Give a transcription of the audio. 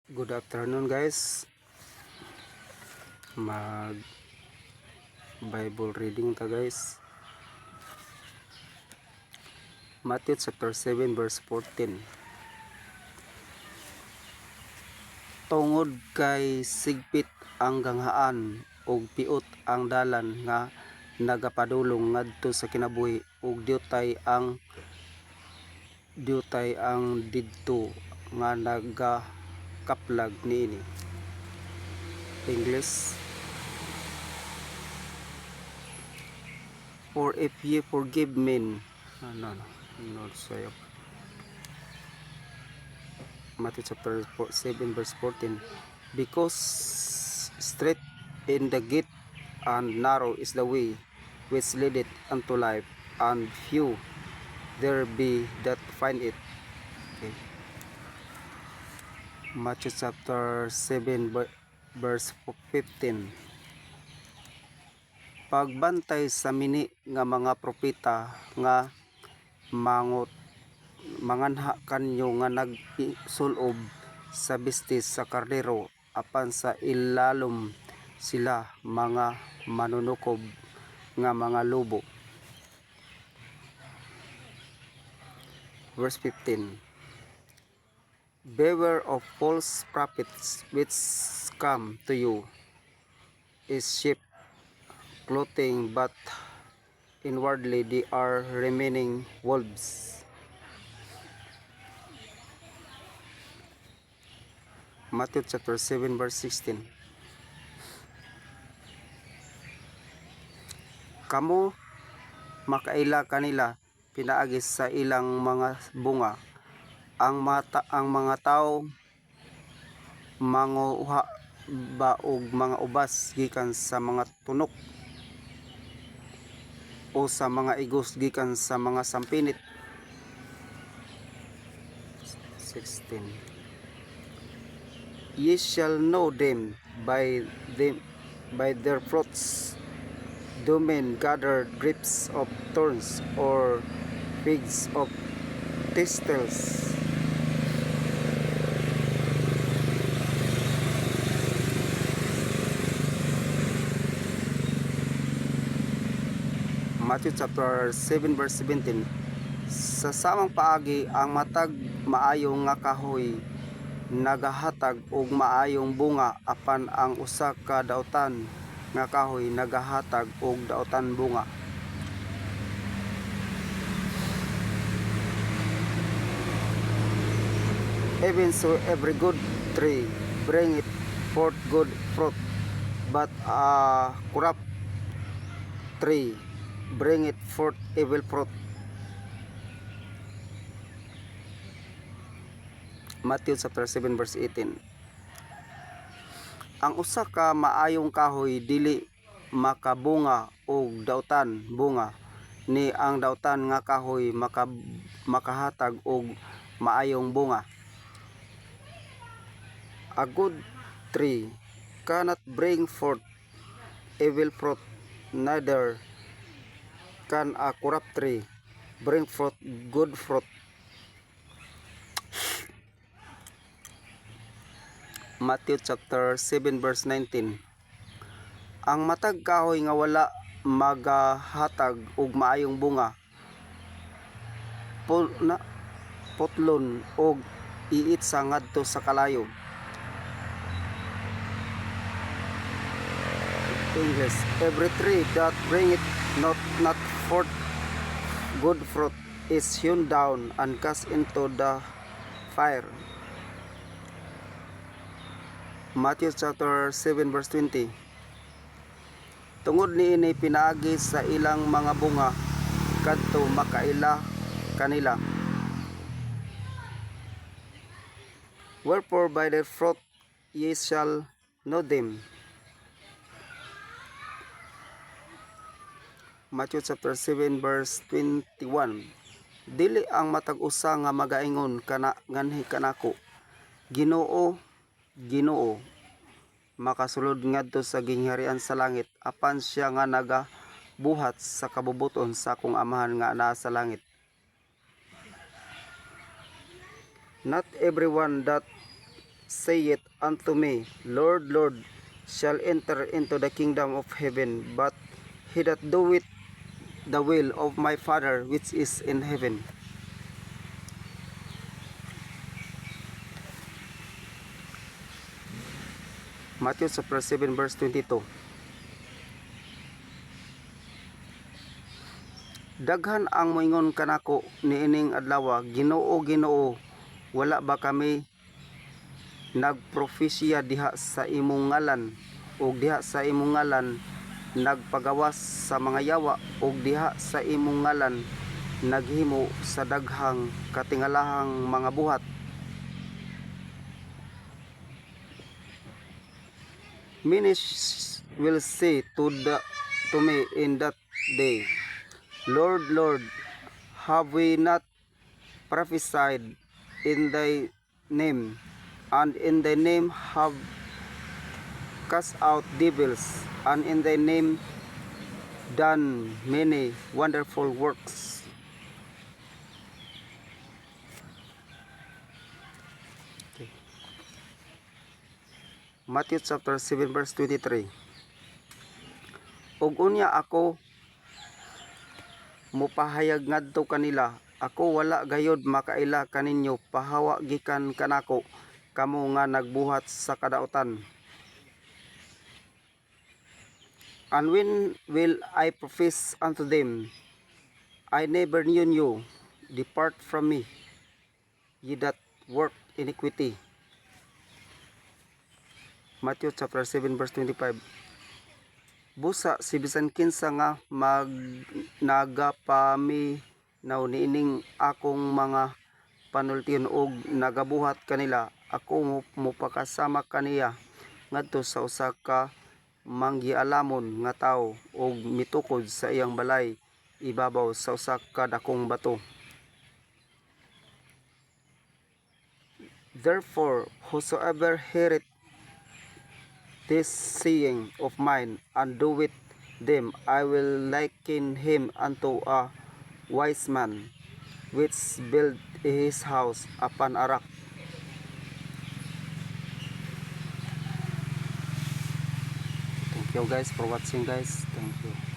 Good afternoon guys. Mag Bible reading ta guys. Matthew chapter 7 verse 14. Tungod kay sigpit ang ganghaan ug piot ang dalan nga nagapadulong ngadto sa kinabuhi ug diutay ang didto nga nagakaplag niini. English. For if ye forgive men, no, sorry. Matthew chapter 7 verse 14. Because straight in the gate and narrow is the way which leadeth unto life, and few there be that find it. Okay. Matthew chapter 7 verse 15. Pagbantay sa mini nga mga propeta nga manganha kanyo nga nagsulob sa bistis sa kardero, apan sa ilalom sila mga manunukob nga mga lobo. Verse 15. Beware of false prophets which come to you is sheep clothing, but inwardly they are remaining wolves. Matthew chapter 7 verse 16. Kamu makaila kanila pinaagi sa ilang mga bunga. Ang mga tao manguha ba og mga ubas gikan sa mga tunok, o sa mga igos gikan sa mga sampinit. 16. Ye shall know them by their fruits. Do men gather grapes of thorns or figs of thistles? Matthew chapter 7 verse 17. Sa samang paagi ang matag maayong nga kahoy nagahatag og maayong bunga, apan ang usa ka dautan nga kahoy nagahatag og dautan bunga. Even so every good tree bringeth forth good fruit, but a corrupt tree bringeth forth evil fruit. Matthew chapter 7 verse 18. Ang usa ka maayong kahoy dili makabunga og dautan bunga, ni ang dautan nga kahoy makahatag og maayong bunga. A good tree cannot bring forth evil fruit, neither can a corrupt tree bring forth good fruit. Matthew chapter 7 verse 19. Ang matag kahoy nga wala magahatag og maayong bunga, putlon og iitsa ngadto sa kalayo. English. Every tree that bringeth not forth good fruit is hewn down and cast into the fire. Matthew chapter 7 verse 20. Tungod niini pinaagi sa ilang mga bunga kadto makaila kanila. Wherefore by their fruit ye shall know them. Matthew chapter 7 verse 21. Dili ang matag usa nga magaingon nganhi kanako, Ginoo, Ginoo, makasulod ngadto sa gingharian sa langit, apan siya nga nagabuhat sa kabubuton sa akong Amahan nga naa sa langit. Not everyone that saith unto me, Lord, Lord, shall enter into the kingdom of heaven, but he that doeth the will of my Father which is in heaven. Matthew chapter 7 verse 22. Daghan ang moingon kanako niining adlaw, Ginoo, Ginoo, wala ba kami nagprofesya diha sa imong ngalan, ug diha sa imong ngalan nagpagawas sa mga yawa, ug diha sa imong ngalan naghimo sa daghang katingalahang mga buhat? Many will say to me in that day, Lord, Lord, have we not prophesied in thy name, and in thy name have cast out devils, and in thy name done many wonderful works? Okay. Matthew chapter 7 verse 23. Ug unya ako mupahayag ngadto kanila, ako wala gayod makaila kaninyo, pahawa gikan kanako kamo nga nagbuhat sa kadautan. And when will I profess unto them, I never knew you, depart from me, ye that work iniquity. Matthew chapter 7 verse 25. Busa si bisan kinsa nga nagapaminaw niining akong mga panultiyon og nagabuhat kanila, ako mupakasama kaniya ngadto sa usa ka manggialamon nga tawo og mitukod sa iyang balay ibabaw sa usa ka dakong bato. Therefore, whosoever heareth this saying of mine, and doeth them, I will liken him unto a wise man, which built his house upon a rock. Thank you guys for watching guys. Thank you.